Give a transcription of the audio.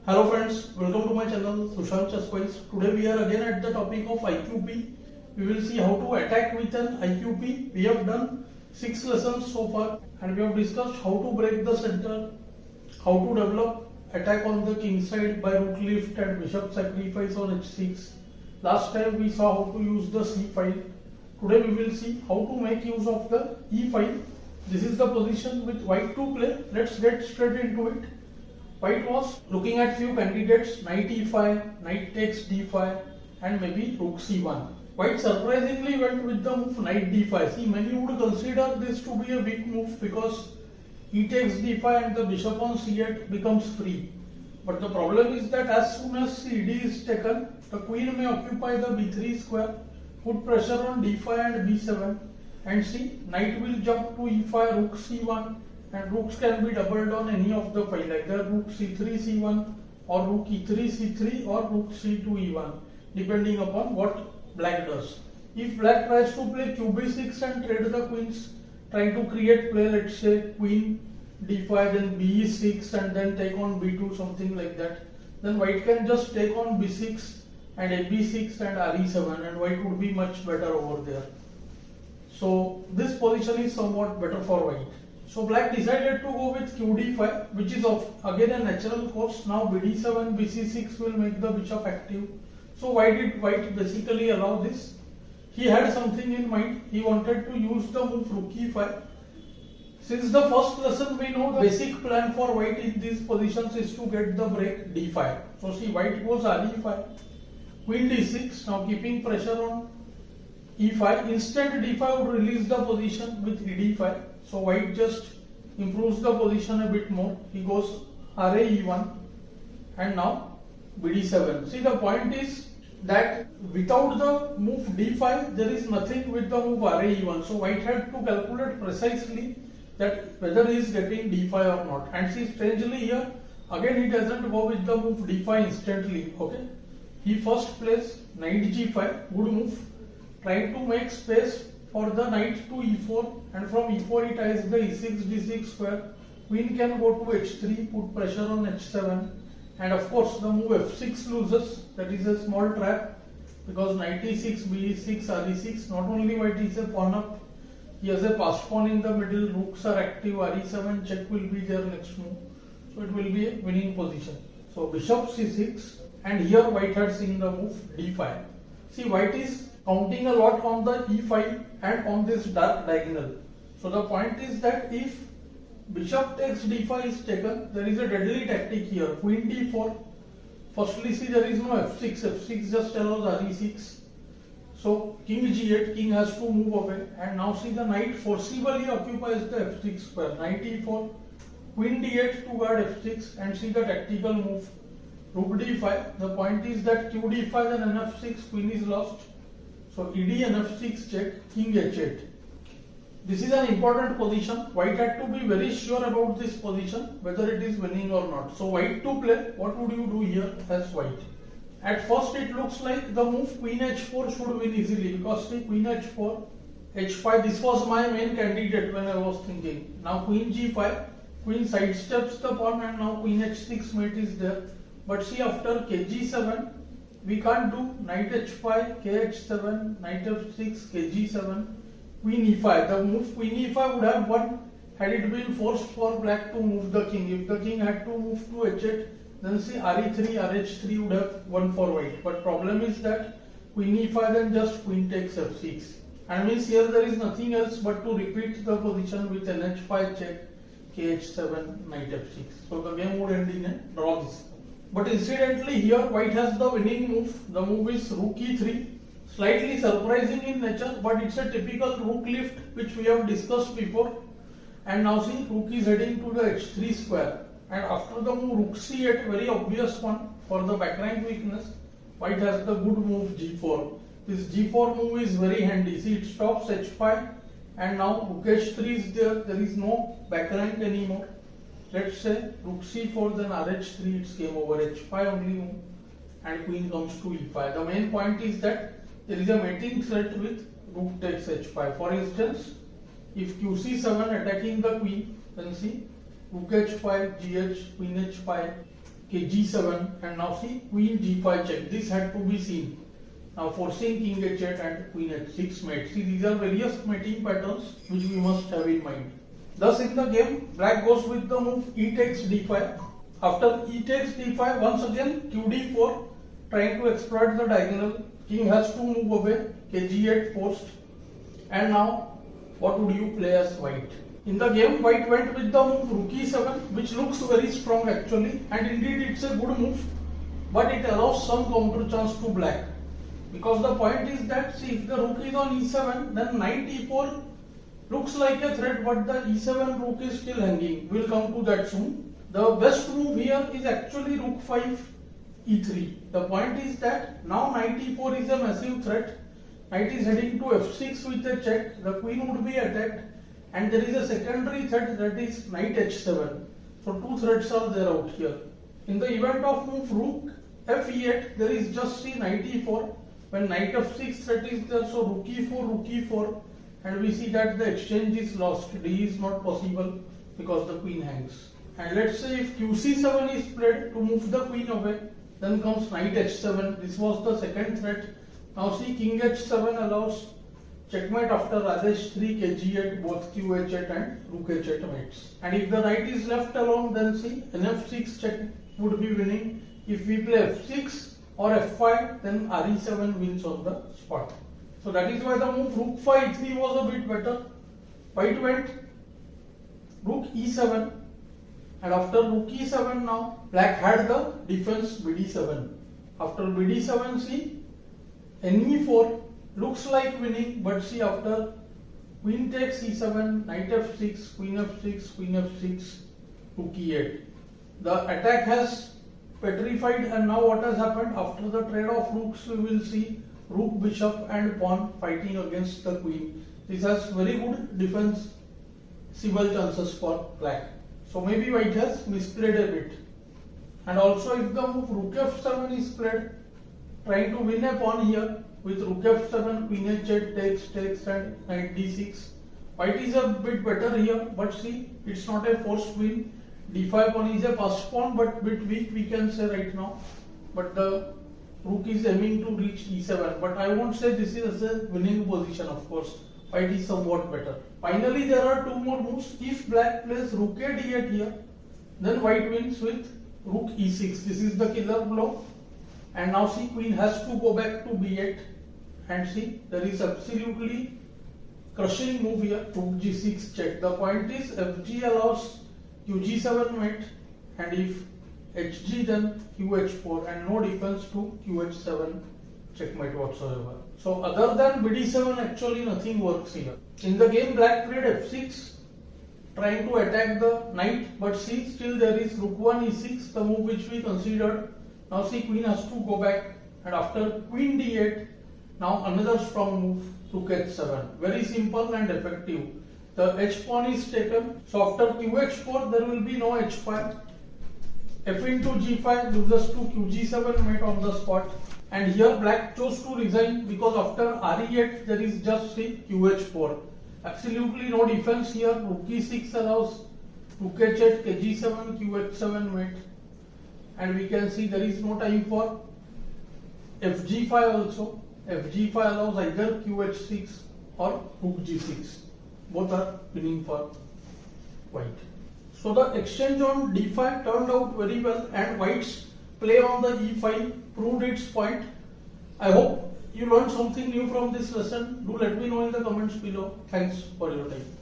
Hello friends, welcome to my channel Sushant. Today we are again at the topic of IQP. We will see how to attack with an IQP. We have done 6 lessons so far and we have discussed how to break the center, how to develop attack on the king side by rook lift and bishop sacrifice on h6. Last time we saw how to use the c file. Today we will see how to make use of the e file. This is the position with white to play. Let's get straight into it. White was looking at few candidates, knight e5, knight takes d5 and maybe rook c1. White surprisingly went with the move knight d5. See, many would consider this to be a weak move because e takes d5 and the bishop on c8 becomes free. But the problem is that as soon as cd is taken, the queen may occupy the b3 square, put pressure on d5 and b7, and see, knight will jump to e5, rook c1, and rooks can be doubled on any of the file, either rook c3 c1 or rook e3 c3 or rook c2 e1, depending upon what black does. If black tries to play qb6 and trade the queens, trying to create play, let's say queen d5 then be6 and then take on b2, something like that, then white can just take on b6 and ab6 and re7 and white would be much better over there. So this position is somewhat better for white. So black decided to go with qd5, which is again a natural course. Now bd7, bc6 will make the bishop active. So why did white basically allow this? He had something in mind. He wanted to use the move rook e5. Since the first lesson we know the basic plan for white in these positions is to get the break d5. So see, white goes re5, queen d6, now keeping pressure on e5. Instant d5 would release the position with ed5. So white just improves the position a bit more. He goes ra e1 and now bd7. See, the point is that without the move d5 there is nothing with the move ra e1. So white had to calculate precisely that whether he is getting d5 or not. And see, strangely here again he doesn't go with the move d5 instantly. Okay, he first plays knight g5, good move, trying to make space for the knight to e4, and from e4 he ties the e6 d6 square. Queen can go to h3, put pressure on h7, and of course the move f6 loses. That is a small trap because knight e6, b6, re6. Not only white is a pawn up, he has a passed pawn in the middle. Rooks are active. re7 check will be their next move, so it will be a winning position. So bishop c6, and here white had seen the move d5. See, white is counting a lot on the e5 and on this dark diagonal. So the point is that if bishop takes d5 is taken, there is a deadly tactic here. Queen d4. Firstly, see, there is no f6. f6 just allows re6. So king g8, king has to move away. And now see, the knight forcibly occupies the f6 square. Knight e4, queen d8 to guard f6, and see the tactical move. Rook d5. The point is that q d5 and nf6, queen is lost. So ed nf6 check, king h8. This is an important position. White had to be very sure about this position, whether it is winning or not. So white to play, what would you do here as white? At first it looks like the move queen h4 should win easily, because see, queen h4, h5, this was my main candidate when I was thinking. Now queen g5, queen sidesteps the pawn, and now queen h6 mate is there. But see, after kg7, we can't do knight h5, kh7, knight f6, kg7, queen e5. The move queen e5 would have won had it been forced for black to move the king. If the king had to move to h8, then see, re3, rh3 would have won for white. But problem is that queen e5 then just queen takes f6. And means here there is nothing else but to repeat the position with nh5 check, kh7, knight f6. So the game would end in a draw. But incidentally here white has the winning move. The move is rook e3. Slightly surprising in nature, but it's a typical rook lift which we have discussed before. And now see, rook is heading to the h3 square. And after the move rook c8, very obvious one for the back rank weakness, white has the good move g4. This g4 move is very handy. See, it stops h5 and now rook h3 is there. There is no back rank anymore. Let's say rook c4, then rh3, it's game over. h5 only move, and queen comes to e5. The main point is that there is a mating threat with rook takes h5. For instance, if qc7 attacking the queen, then see rook h5, gh, queen h5, okay, g7, and now see queen g5 check. This had to be seen. Now forcing king h8 and queen h6 mate. See, these are various mating patterns which we must have in mind. Thus in the game, black goes with the move e takes d5. After e takes d5, once again qd4, trying to exploit the diagonal. King has to move away, kg8 forced. And now, what would you play as white? In the game, white went with the move rook e7, which looks very strong actually, and indeed it's a good move, but it allows some counter chance to black. Because the point is that, see, if the rook is on e7, then knight e4 looks like a threat, but the e7 rook is still hanging. We'll come to that soon. The best move here is actually rook 5 e3. The point is that now knight e4 is a massive threat. Knight is heading to f6 with a check. The queen would be attacked, and there is a secondary threat, that is knight h7. So two threats are there out here. In the event of move rook f e8, there is just see knight e4. When knight f6 threat is there, so rook e4, and we see that the exchange is lost. D is not possible because the queen hangs. And let's say if qc7 is played to move the queen away, then comes knight h7. This was the second threat. Now see, king h7 allows checkmate after Rajesh 3, kg8, both qh8 and rook h8 mates. And if the knight is left alone, then see, nf6 check would be winning. If we play f6 or f5, then re7 wins on the spot. So that is why the move rook 5 e3 was a bit better. White went rook e7, and after rook e7 now, black had the defense bd7. After bd7, see, ne4 looks like winning, but see, after queen takes e7, knight f6, queen f6, queen f6, rook e8. The attack has petrified, and now what has happened? After the trade of rooks, we will see rook, bishop and pawn fighting against the queen. This has very good defensible chances for black. So maybe white has misplayed a bit. And also if the move rook f7 is played, trying to win a pawn here with rook f7, queen h8 takes and knight d6. White is a bit better here, but see, it's not a forced win. d5 pawn is a passed pawn, but bit weak we can say right now. But the rook is aiming to reach e7, but I won't say this is a winning position, of course. White is somewhat better. Finally, there are two more moves. If black plays rook a d8 here, then white wins with rook e6. This is the killer blow. And now see, queen has to go back to b8, and see, there is absolutely crushing move here, rook g6 check. The point is fg allows qg7 mate, and if hg then qh4, and no defense to qh7 checkmate whatsoever. So other than bd7, actually nothing works here. In the game, black played f6, trying to attack the knight, but see, still there is rook 1 e6, the move which we considered. Now see, queen has to go back, and after queen d8, now another strong move, rook h7. Very simple and effective. The h pawn is taken, so after qh4 there will be no h5. F into g5 gives us to qg7 mate on the spot. And here black chose to resign because after re8 there is just see qh4. Absolutely no defense here. Rook e6 allows rook h8, kg7, qh7 mate. And we can see there is no time for fg5 also. fg5 allows either qh6 or rook g6. Both are winning for white. So the exchange on d5 turned out very well, and white's play on the e5 proved its point. I hope you learned something new from this lesson. Do let me know in the comments below. Thanks for your time.